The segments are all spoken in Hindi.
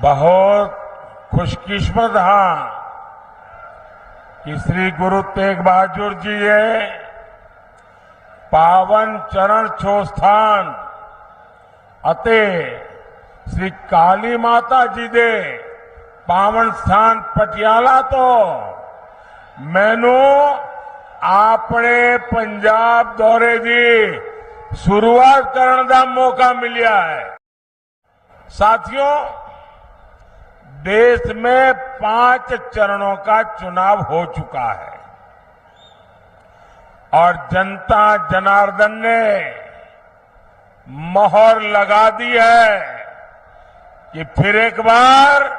बहुत खुशकिस्मत हाँ कि श्री गुरु तेग बहादुर जी ये पावन चरण छो स्थान अते श्री काली माता जी दे पावन स्थान पटियाला तो मैनू अपने पंजाब दौरे की शुरुआत करने का मौका मिला है। साथियों, देश में 5 चरणों का चुनाव हो चुका है और जनता जनार्दन ने मोहर लगा दी है कि फिर एक बार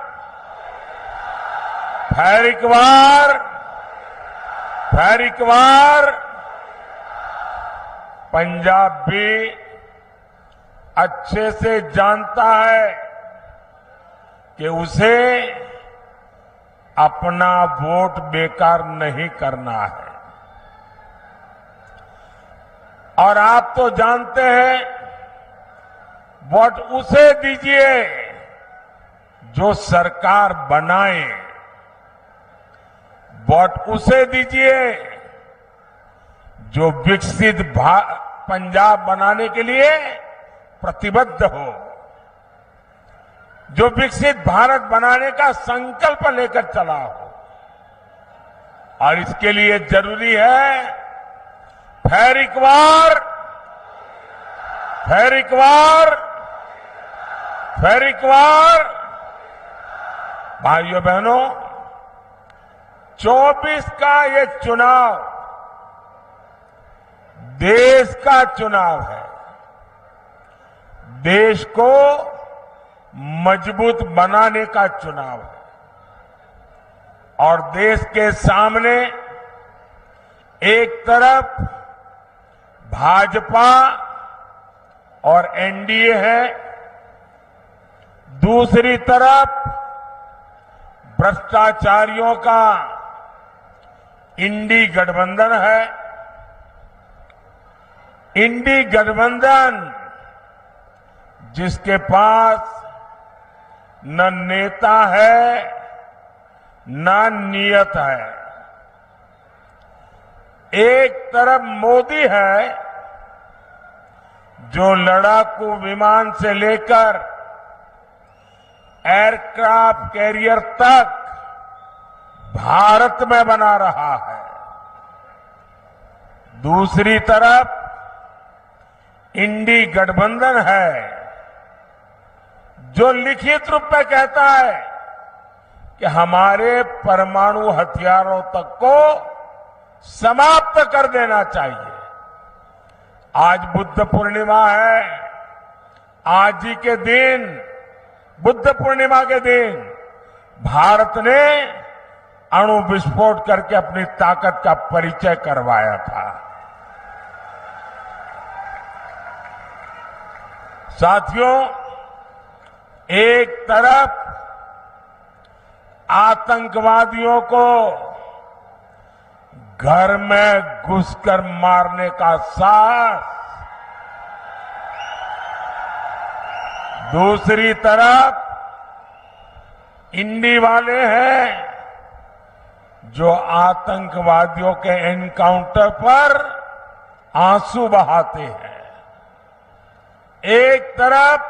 पंजाब भी अच्छे से जानता है कि उसे अपना वोट बेकार नहीं करना है। और आप तो जानते हैं, वोट उसे दीजिए जो सरकार बनाए, वोट उसे दीजिए जो विकसित पंजाब बनाने के लिए प्रतिबद्ध हो, जो विकसित भारत बनाने का संकल्प लेकर चला हो। और इसके लिए जरूरी है फिर एक बार भाइयों बहनों, 24 का ये चुनाव देश का चुनाव है। देश को मजबूत बनाने का चुनाव है और देश के सामने एक तरफ भाजपा और एनडीए है, दूसरी तरफ भ्रष्टाचारियों का इंडी गठबंधन है। इंडी गठबंधन जिसके पास न नेता है न नियत है। एक तरफ मोदी है जो लड़ाकू विमान से लेकर एयरक्राफ्ट कैरियर तक भारत में बना रहा है। दूसरी तरफ इंडी गठबंधन है जो लिखित रूप में कहता है कि हमारे परमाणु हथियारों तक को समाप्त कर देना चाहिए। आज बुद्ध पूर्णिमा है। आज ही के दिन, बुद्ध पूर्णिमा के दिन, भारत ने अणु विस्फोट करके अपनी ताकत का परिचय करवाया था। साथियों, एक तरफ आतंकवादियों को घर में घुसकर मारने का साहस, दूसरी तरफ इंडी वाले हैं जो आतंकवादियों के एनकाउंटर पर आंसू बहाते हैं। एक तरफ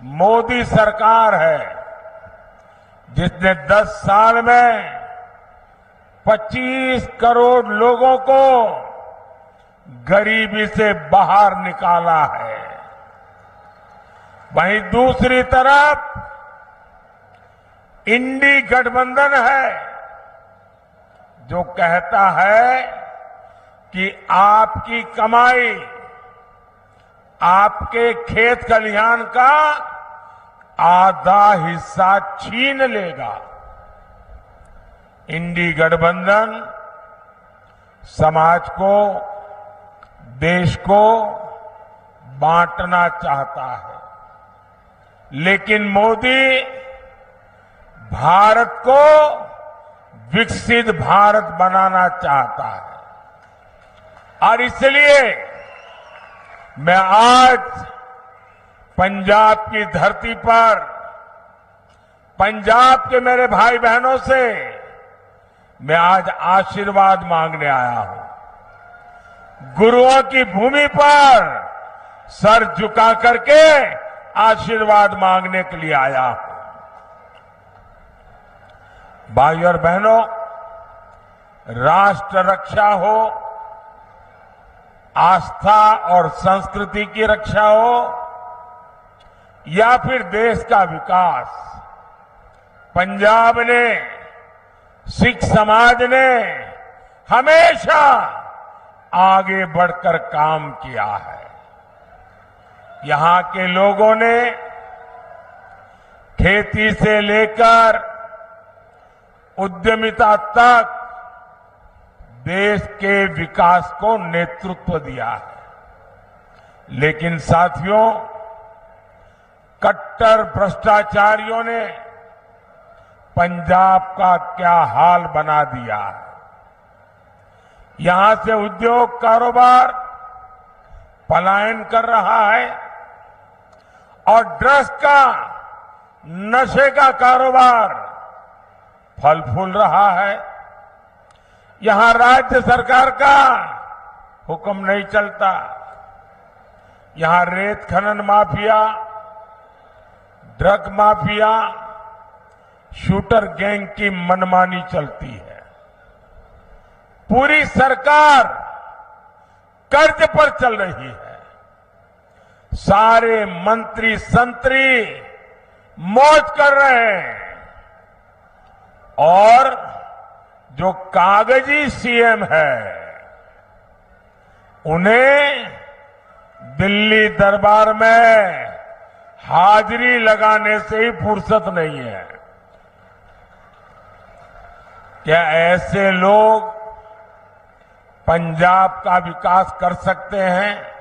मोदी सरकार है जिसने 10 साल में 25 करोड़ लोगों को गरीबी से बाहर निकाला है। वहीं दूसरी तरफ इंडी गठबंधन है जो कहता है कि आपकी कमाई, आपके खेत खलिहान का आधा हिस्सा छीन लेगा। इंडी गठबंधन समाज को, देश को बांटना चाहता है, लेकिन मोदी भारत को विकसित भारत बनाना चाहता है। और इसलिए मैं आज पंजाब की धरती पर पंजाब के मेरे भाई बहनों से मैं आज आशीर्वाद मांगने आया हूं। गुरुओं की भूमि पर सर झुका करके आशीर्वाद मांगने के लिए आया हूं। भाइयों और बहनों, राष्ट्र रक्षा हो, आस्था और संस्कृति की रक्षा हो या फिर देश का विकास, पंजाब ने, सिख समाज ने हमेशा आगे बढ़कर काम किया है। यहां के लोगों ने खेती से लेकर उद्यमिता तक देश के विकास को नेतृत्व दिया है। लेकिन साथियों, कट्टर भ्रष्टाचारियों ने पंजाब का क्या हाल बना दिया है। यहां से उद्योग कारोबार पलायन कर रहा है और ड्रग्स का, नशे का कारोबार फल फूल रहा है। यहां राज्य सरकार का हुक्म नहीं चलता। यहां रेत खनन mafia, drug mafia, shooter gang की मनमानी चलती है। पूरी सरकार कर्ज पर चल रही है। सारे मंत्री संतरी मौज कर रहे हैं और जो कागजी सीएम है उन्हें दिल्ली दरबार में हाजिरी लगाने से ही फुर्सत नहीं है। क्या ऐसे लोग पंजाब का विकास कर सकते हैं?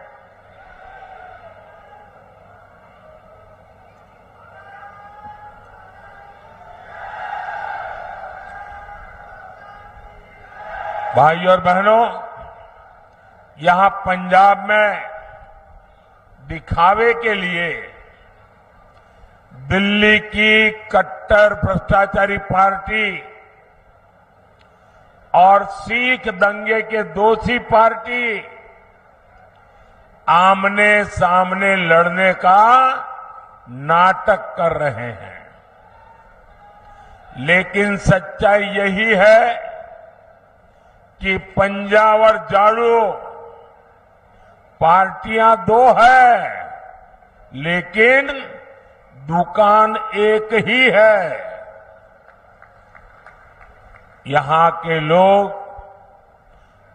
भाइयों और बहनों, यहां पंजाब में दिखावे के लिए दिल्ली की कट्टर भ्रष्टाचारी पार्टी और सिख दंगे के दोषी पार्टी आमने सामने लड़ने का नाटक कर रहे हैं। लेकिन सच्चाई यही है कि पंजाब और झाड़ू पार्टियां दो है, लेकिन दुकान एक ही है। यहां के लोग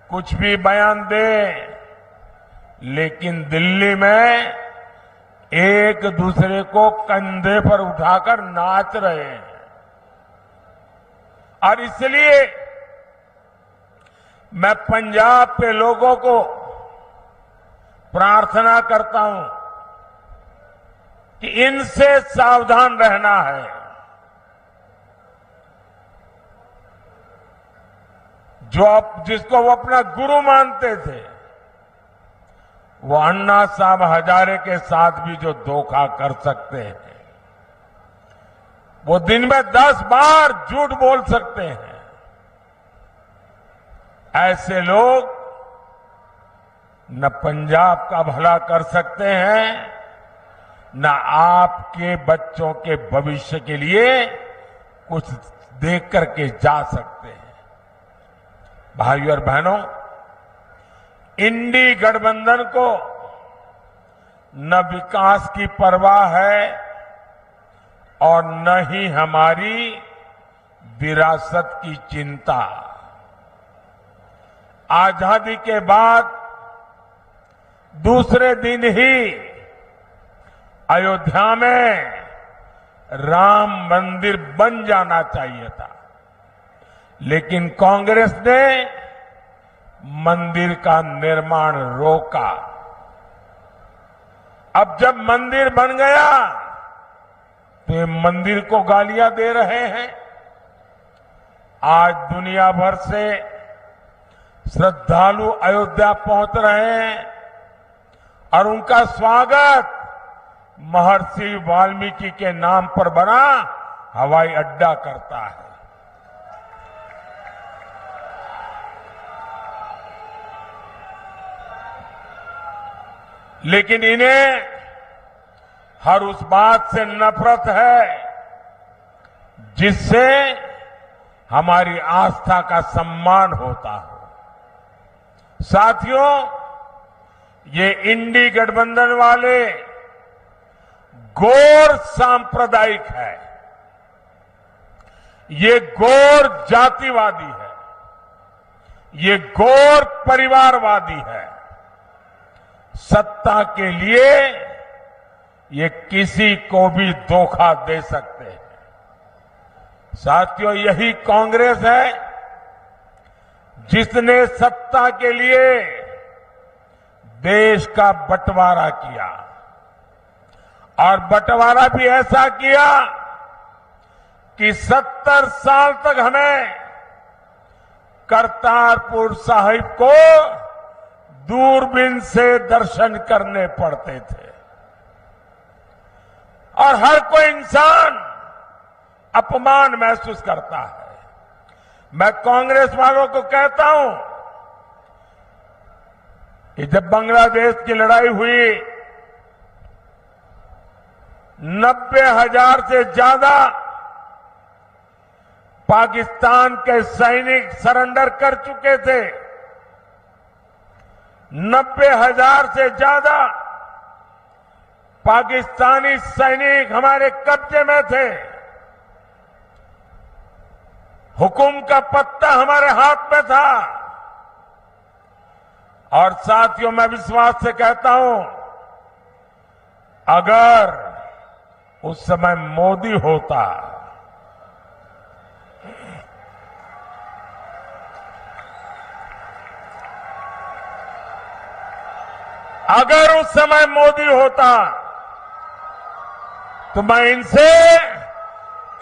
कुछ भी बयान दें, लेकिन दिल्ली में एक दूसरे को कंधे पर उठाकर नाच रहे हैं। और इसलिए मैं पंजाब के लोगों को प्रार्थना करता हूं कि इनसे सावधान रहना है। जिसको वो अपना गुरु मानते थे, वो अन्ना साहब हजारे के साथ भी जो धोखा कर सकते हैं, वो दिन में 10 बार झूठ बोल सकते हैं। ऐसे लोग न पंजाब का भला कर सकते हैं, न आपके बच्चों के भविष्य के लिए कुछ देख करके जा सकते हैं। भाइयों और बहनों, इंडी गठबंधन को न विकास की परवाह है और न ही हमारी विरासत की चिंता। आजादी के बाद दूसरे दिन ही अयोध्या में राम मंदिर बन जाना चाहिए था, लेकिन कांग्रेस ने मंदिर का निर्माण रोका। अब जब मंदिर बन गया तो ये मंदिर को गालियां दे रहे हैं। आज दुनिया भर से श्रद्धालु अयोध्या पहुंच रहे हैं और उनका स्वागत महर्षि वाल्मीकि के नाम पर बना हवाई अड्डा करता है। लेकिन इन्हें हर उस बात से नफरत है जिससे हमारी आस्था का सम्मान होता हो। साथियों, ये इंडी गठबंधन वाले गौर सांप्रदायिक है, ये गौर जातिवादी है, ये गौर परिवारवादी है। सत्ता के लिए ये किसी को भी धोखा दे सकते हैं। साथियों, यही कांग्रेस है जिसने सत्ता के लिए देश का बंटवारा किया, और बंटवारा भी ऐसा किया कि 70 साल तक हमें करतारपुर साहिब को दूरबीन से दर्शन करने पड़ते थे, और हर कोई इंसान अपमान महसूस करता है। मैं कांग्रेस वालों को कहता हूं कि जब बांग्लादेश की लड़ाई हुई, 90,000 से ज्यादा पाकिस्तान के सैनिक सरेंडर कर चुके थे। 90,000 से ज्यादा पाकिस्तानी सैनिक हमारे कब्जे में थे। हुकुम का पत्ता हमारे हाथ में था। और साथियों, मैं विश्वास से कहता हूं, अगर उस समय मोदी होता, अगर उस समय मोदी होता तो मैं इनसे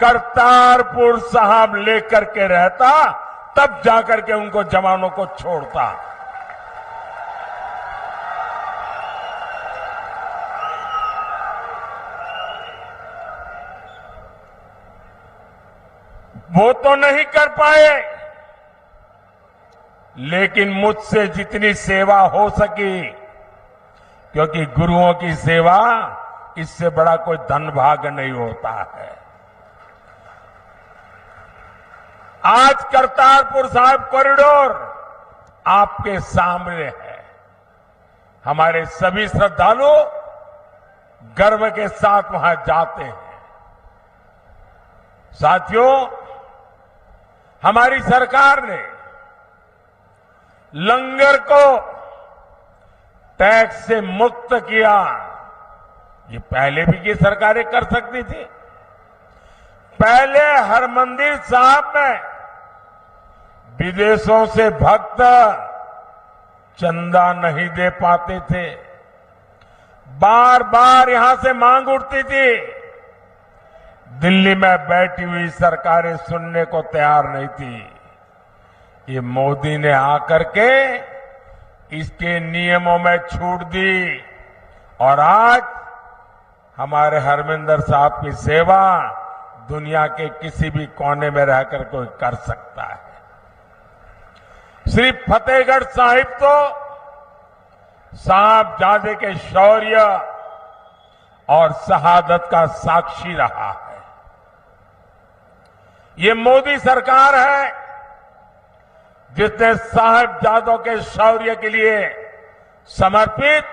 करतारपुर साहब लेकर के रहता, तब जाकर के उनको जवानों को छोड़ता। वो तो नहीं कर पाए, लेकिन मुझसे जितनी सेवा हो सकी, क्योंकि गुरुओं की सेवा इससे बड़ा कोई धन भाग नहीं होता है। आज करतारपुर साहिब कॉरिडोर आपके सामने है। हमारे सभी श्रद्धालु गर्व के साथ वहां जाते हैं। साथियों, हमारी सरकार ने लंगर को टैक्स से मुक्त किया। ये पहले भी की सरकारें कर सकती थी। पहले हरमंदिर साहब में विदेशों से भक्त चंदा नहीं दे पाते थे। बार बार यहां से मांग उठती थी। दिल्ली में बैठी हुई सरकारें सुनने को तैयार नहीं थी। ये मोदी ने आकर के इसके नियमों में छूट दी, और आज हमारे हरमिंदर साहब की सेवा दुनिया के किसी भी कोने में रहकर कोई कर सकता है। सिर्फ फतेहगढ़ साहिब तो साहबजादे के शौर्य और शहादत का साक्षी रहा है। ये मोदी सरकार है जिसने साहबजादों के शौर्य के लिए समर्पित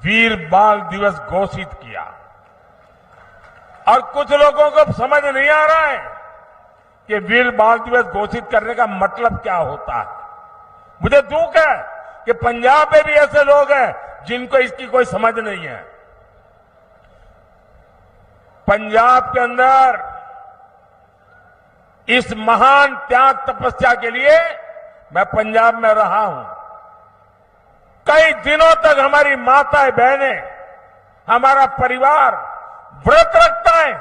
वीर बाल दिवस घोषित किया। और कुछ लोगों को समझ नहीं आ रहा है कि वीर बाल दिवस घोषित करने का मतलब क्या होता है। मुझे दुख है कि पंजाब में भी ऐसे लोग हैं जिनको इसकी कोई समझ नहीं है। पंजाब के अंदर इस महान त्याग तपस्या के लिए मैं पंजाब में रहा हूं। कई दिनों तक हमारी माताएं बहनें, हमारा परिवार व्रत रखता है,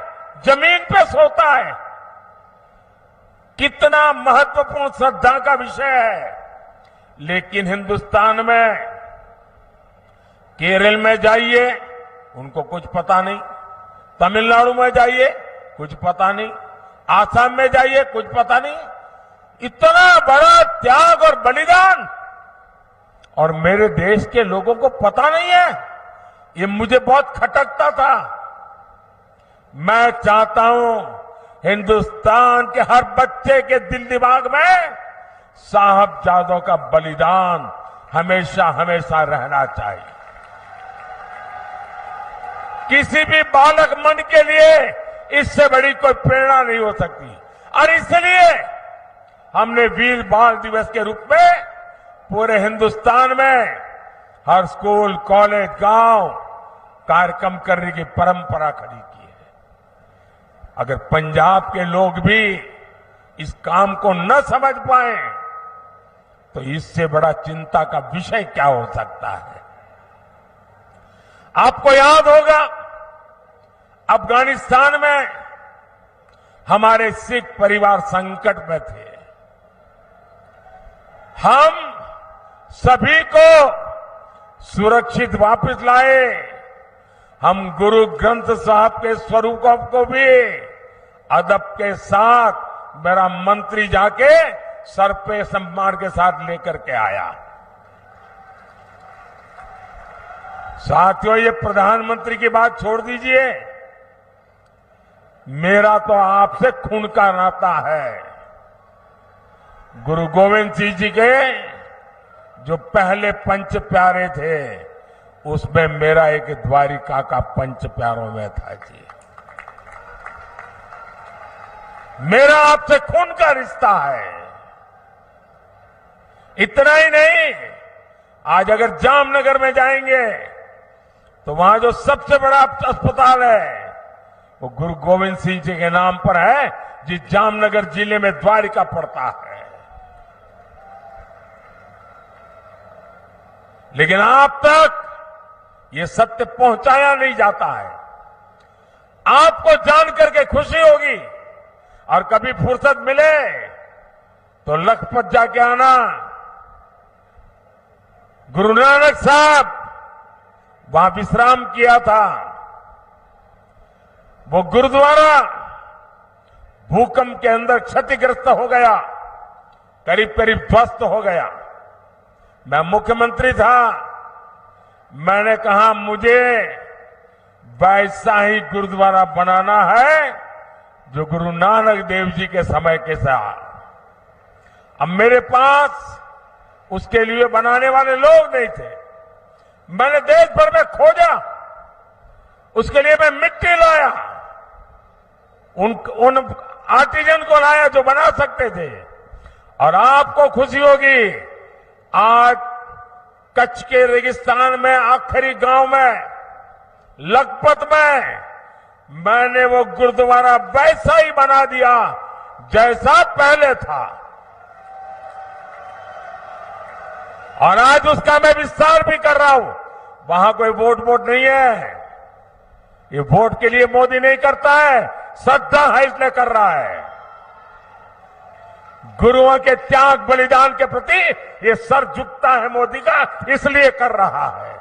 जमीन पे सोता है। कितना महत्वपूर्ण श्रद्धा का विषय है। लेकिन हिंदुस्तान में केरल में जाइए, उनको कुछ पता नहीं। तमिलनाडु में जाइए, कुछ पता नहीं। आसाम में जाइए, कुछ पता नहीं। इतना बड़ा त्याग और बलिदान, और मेरे देश के लोगों को पता नहीं है। ये मुझे बहुत खटकता था। मैं चाहता हूं हिंदुस्तान के हर बच्चे के दिल दिमाग में साहबजादों का बलिदान हमेशा हमेशा रहना चाहिए। किसी भी बालक मन के लिए इससे बड़ी कोई प्रेरणा नहीं हो सकती। और इसलिए हमने वीर बाल दिवस के रूप में पूरे हिंदुस्तान में हर स्कूल, कॉलेज, गांव कार्यक्रम करने की परंपरा खड़ी की है। अगर पंजाब के लोग भी इस काम को न समझ पाए तो इससे बड़ा चिंता का विषय क्या हो सकता है। आपको याद होगा, अफगानिस्तान में हमारे सिख परिवार संकट में थे। हम सभी को सुरक्षित वापस लाए। हम गुरु ग्रंथ साहब के स्वरूपों को भी अदब के साथ मेरा मंत्री जाके सर पे सम्मान के साथ लेकर के आया। साथियों, ये प्रधानमंत्री की बात छोड़ दीजिए, मेरा तो आपसे खून का नाता है। गुरु गोविंद सिंह जी के जो पहले पंच प्यारे थे, उसमें मेरा एक द्वारिका का पंच प्यारों में था जी। मेरा आपसे खून का रिश्ता है। इतना ही नहीं, आज अगर जामनगर में जाएंगे तो वहां जो सबसे बड़ा अस्पताल है वो गुरु गोविंद सिंह जी के नाम पर है, जिस जामनगर जिले में द्वारिका पड़ता है। लेकिन आप तक ये सत्य पहुंचाया नहीं जाता है। आपको जानकर के खुशी होगी, और कभी फुर्सत मिले तो लखपत जाके आना। गुरु नानक साहब वहां विश्राम किया था। वो गुरुद्वारा भूकंप के अंदर क्षतिग्रस्त हो गया, करीब करीब ध्वस्त हो गया। मैं मुख्यमंत्री था, मैंने कहा मुझे वैसा ही गुरुद्वारा बनाना है जो गुरु नानक देव जी के समय के साथ। अब मेरे पास उसके लिए बनाने वाले लोग नहीं थे। मैंने देश भर में खोजा, उसके लिए मैं मिट्टी लाया, उन आर्टिजन को लाया जो बना सकते थे। और आपको खुशी होगी, आज कच्छ के रेगिस्तान में आखिरी गांव में लखपत में मैंने वो गुरुद्वारा वैसा ही बना दिया जैसा पहले था। और आज उसका मैं विस्तार भी कर रहा हूं। वहां कोई वोट नहीं है। ये वोट के लिए मोदी नहीं करता है, श्रद्धा है इसलिए कर रहा है। गुरुओं के त्याग बलिदान के प्रति ये सर झुकता है मोदी का, इसलिए कर रहा है।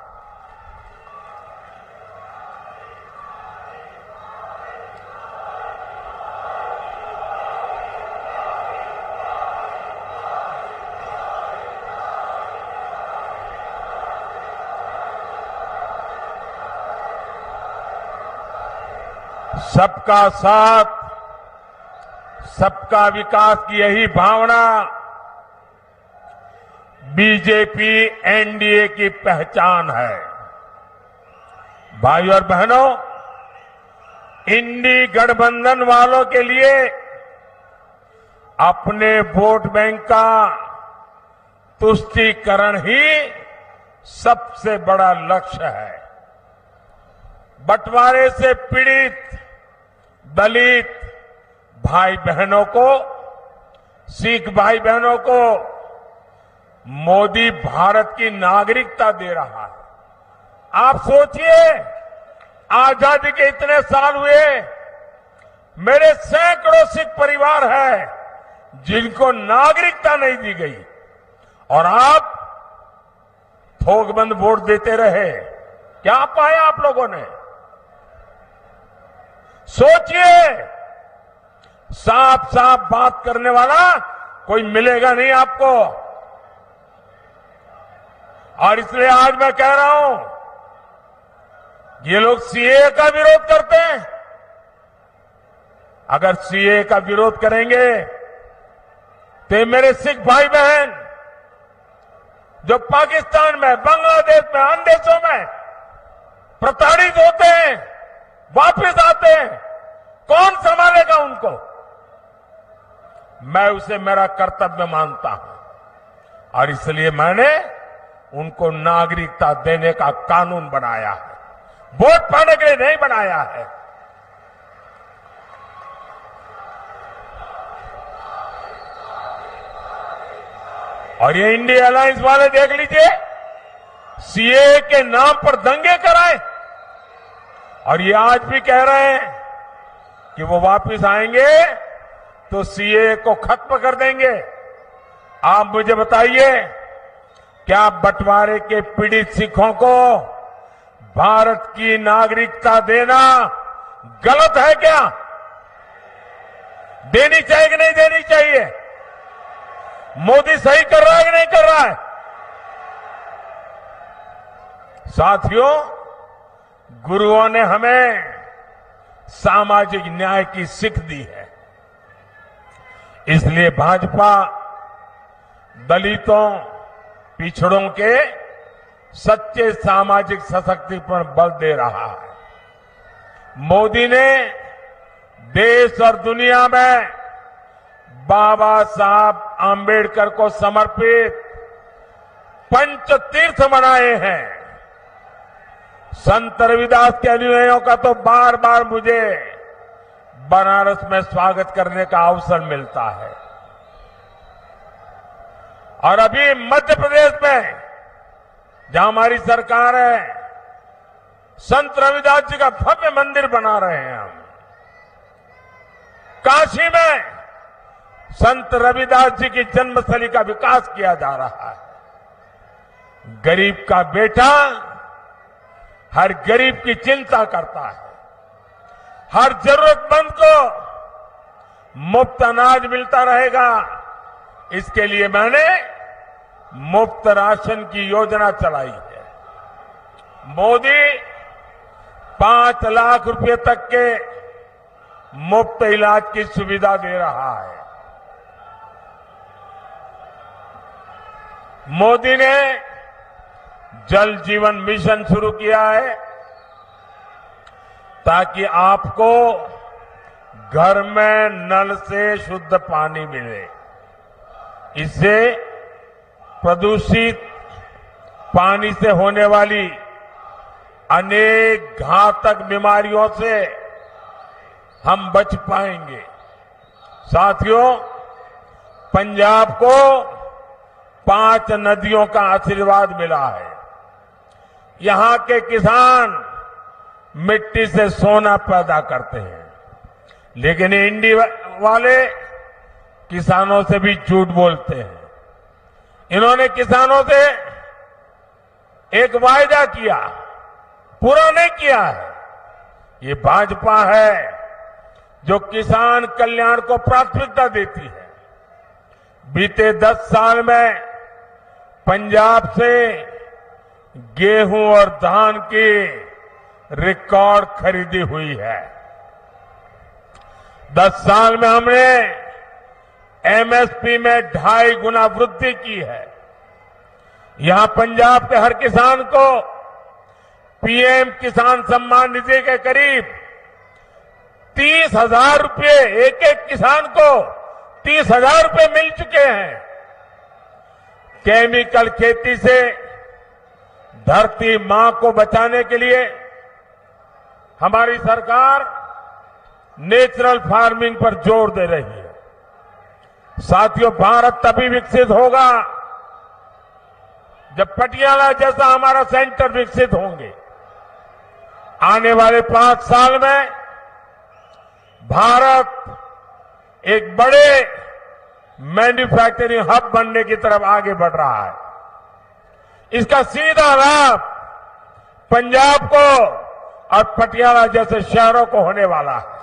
सबका साथ, सबका विकास की यही भावना बीजेपी एनडीए की पहचान है। भाइयों और बहनों, इंडी गठबंधन वालों के लिए अपने वोट बैंक का तुष्टीकरण ही सबसे बड़ा लक्ष्य है। बंटवारे से पीड़ित दलित भाई बहनों को, सिख भाई बहनों को मोदी भारत की नागरिकता दे रहा है। आप सोचिए, आजादी के इतने साल हुए, मेरे सैकड़ों सिख परिवार हैं जिनको नागरिकता नहीं दी गई, और आप थोकबंद वोट देते रहे। क्या पाया आप लोगों ने? सोचिए, साफ साफ बात करने वाला कोई मिलेगा नहीं आपको। और इसलिए आज मैं कह रहा हूं, ये लोग सीए का विरोध करते हैं। अगर सीए का विरोध करेंगे तो ये मेरे सिख भाई बहन जो पाकिस्तान में, बांग्लादेश में, अन्य देशों में प्रताड़ित होते हैं, वापस आते हैं, कौन संभालेगा उनको? मैं उसे मेरा कर्तव्य मानता हूं और इसलिए मैंने उनको नागरिकता देने का कानून बनाया है, वोट पाने के लिए नहीं बनाया है। और ये इंडिया अलायंस वाले देख लीजिए, सीए के नाम पर दंगे कराए और ये आज भी कह रहे हैं कि वो वापस आएंगे तो सीए को खत्म कर देंगे। आप मुझे बताइए, क्या बंटवारे के पीड़ित सिखों को भारत की नागरिकता देना गलत है क्या? देनी चाहिए कि नहीं देनी चाहिए? मोदी सही कर रहा है कि नहीं कर रहा है? साथियों, गुरुओं ने हमें सामाजिक न्याय की सीख दी है। इसलिए भाजपा दलितों, पिछड़ों के सच्चे सामाजिक सशक्तिकरण पर बल दे रहा है। मोदी ने देश और दुनिया में बाबा साहब आंबेडकर को समर्पित पंच तीर्थ बनाए हैं। संत रविदास के अनुयायियों का तो बार बार मुझे बनारस में स्वागत करने का अवसर मिलता है। और अभी मध्य प्रदेश में जहां हमारी सरकार है, संत रविदास जी का भव्य मंदिर बना रहे हैं हम। काशी में संत रविदास जी की जन्मस्थली का विकास किया जा रहा है। गरीब का बेटा हर गरीब की चिंता करता है। हर जरूरतमंद को मुफ्त अनाज मिलता रहेगा। इसके लिए मैंने मुफ्त राशन की योजना चलाई है। मोदी 5 लाख रुपए तक के मुफ्त इलाज की सुविधा दे रहा है। मोदी ने जल जीवन मिशन शुरू किया है ताकि आपको घर में नल से शुद्ध पानी मिले। इससे प्रदूषित पानी से होने वाली अनेक घातक बीमारियों से हम बच पाएंगे। साथियों, पंजाब को 5 नदियों का आशीर्वाद मिला है। यहां के किसान मिट्टी से सोना पैदा करते हैं, लेकिन इंडिया वाले किसानों से भी झूठ बोलते हैं। इन्होंने किसानों से एक वायदा किया, पूरा नहीं किया है। ये भाजपा है जो किसान कल्याण को प्राथमिकता देती है। बीते 10 साल में पंजाब से गेहूं और धान की रिकॉर्ड खरीदी हुई है। 10 साल में हमने एमएसपी में 2.5 गुना वृद्धि की है। यहां पंजाब के हर किसान को पीएम किसान सम्मान निधि के करीब 30,000 रुपये, एक एक किसान को 30,000 रुपये मिल चुके हैं। केमिकल खेती से धरती मां को बचाने के लिए हमारी सरकार नेचुरल फार्मिंग पर जोर दे रही है। साथियों, भारत तभी विकसित होगा जब पटियाला जैसा हमारा सेंटर विकसित होंगे। आने वाले 5 साल में भारत एक बड़े मैन्युफैक्चरिंग हब बनने की तरफ आगे बढ़ रहा है। इसका सीधा लाभ पंजाब को और पटियाला जैसे शहरों को होने वाला है।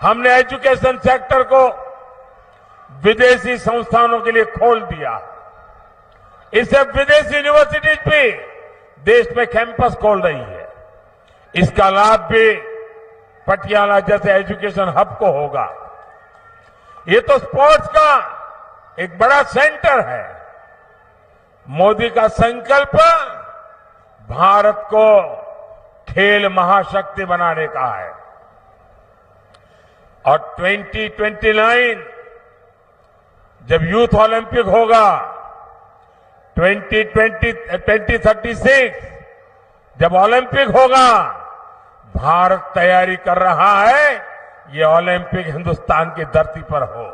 हमने एजुकेशन सेक्टर को विदेशी संस्थानों के लिए खोल दिया। इससे विदेशी यूनिवर्सिटीज भी देश में कैंपस खोल रही है। इसका लाभ भी पटियाला जैसे एजुकेशन हब को होगा। ये तो स्पोर्ट्स का एक बड़ा सेंटर है। मोदी का संकल्प भारत को खेल महाशक्ति बनाने का है और 2029 जब यूथ ओलंपिक होगा, 2036 जब ओलंपिक होगा, भारत तैयारी कर रहा है ये ओलंपिक हिंदुस्तान की धरती पर हो।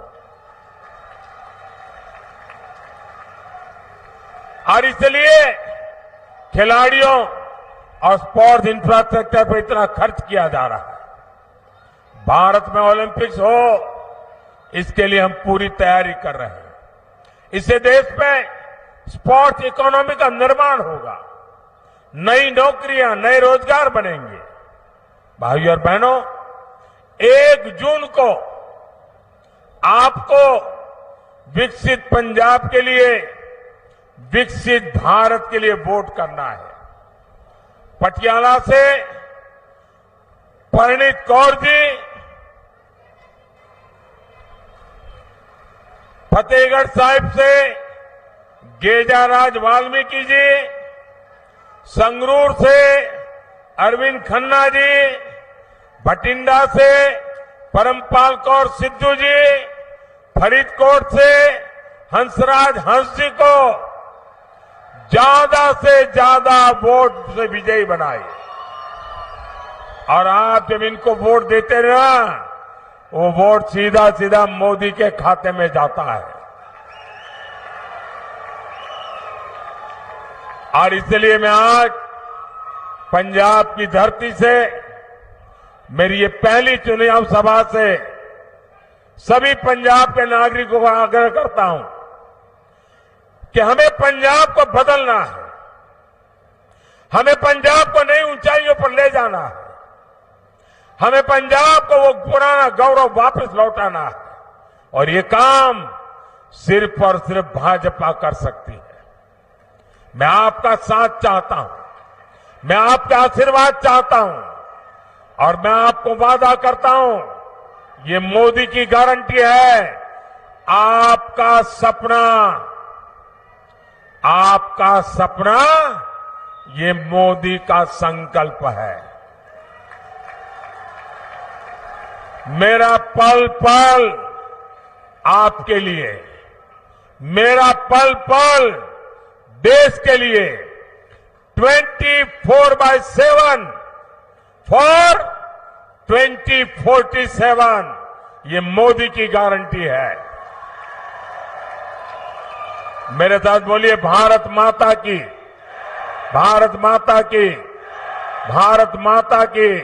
और इसलिए खिलाड़ियों और स्पोर्ट्स इंफ्रास्ट्रक्चर पर इतना खर्च किया जा रहा है। भारत में ओलंपिक्स हो, इसके लिए हम पूरी तैयारी कर रहे हैं। इससे देश में स्पोर्ट्स इकोनॉमी का निर्माण होगा, नई नौकरियां, नए रोजगार बनेंगे। भाइयों और बहनों, 1 जून को आपको विकसित पंजाब के लिए, विकसित भारत के लिए वोट करना है। पटियाला से परिणीत कौर जी, फतेहगढ़ साहिब से गेजाराज वाल्मीकि जी, संगरूर से अरविंद खन्ना जी, भटिंडा से परमपाल कौर सिद्धू जी, फरीदकोट से हंसराज हंस जी को ज्यादा से ज्यादा वोट से विजयी बनाए। और आप जब इनको वोट देते ना, वो वोट सीधा सीधा मोदी के खाते में जाता है। और इसलिए मैं आज पंजाब की धरती से, मेरी ये पहली चुनाव सभा से सभी पंजाब के नागरिकों का आग्रह करता हूं कि हमें पंजाब को बदलना है, हमें पंजाब को नई ऊंचाइयों पर ले जाना है, हमें पंजाब को वो पुराना गौरव वापस लौटाना है। और ये काम सिर्फ और सिर्फ भाजपा कर सकती है। मैं आपका साथ चाहता हूं, मैं आपका आशीर्वाद चाहता हूं और मैं आपको वादा करता हूं, ये मोदी की गारंटी है, आपका सपना ये मोदी का संकल्प है। मेरा पल पल आपके लिए, मेरा पल पल देश के लिए 24/7 फॉर 2047 ये मोदी की गारंटी है। मेरे साथ बोलिए, भारत माता की, भारत माता की, भारत माता की।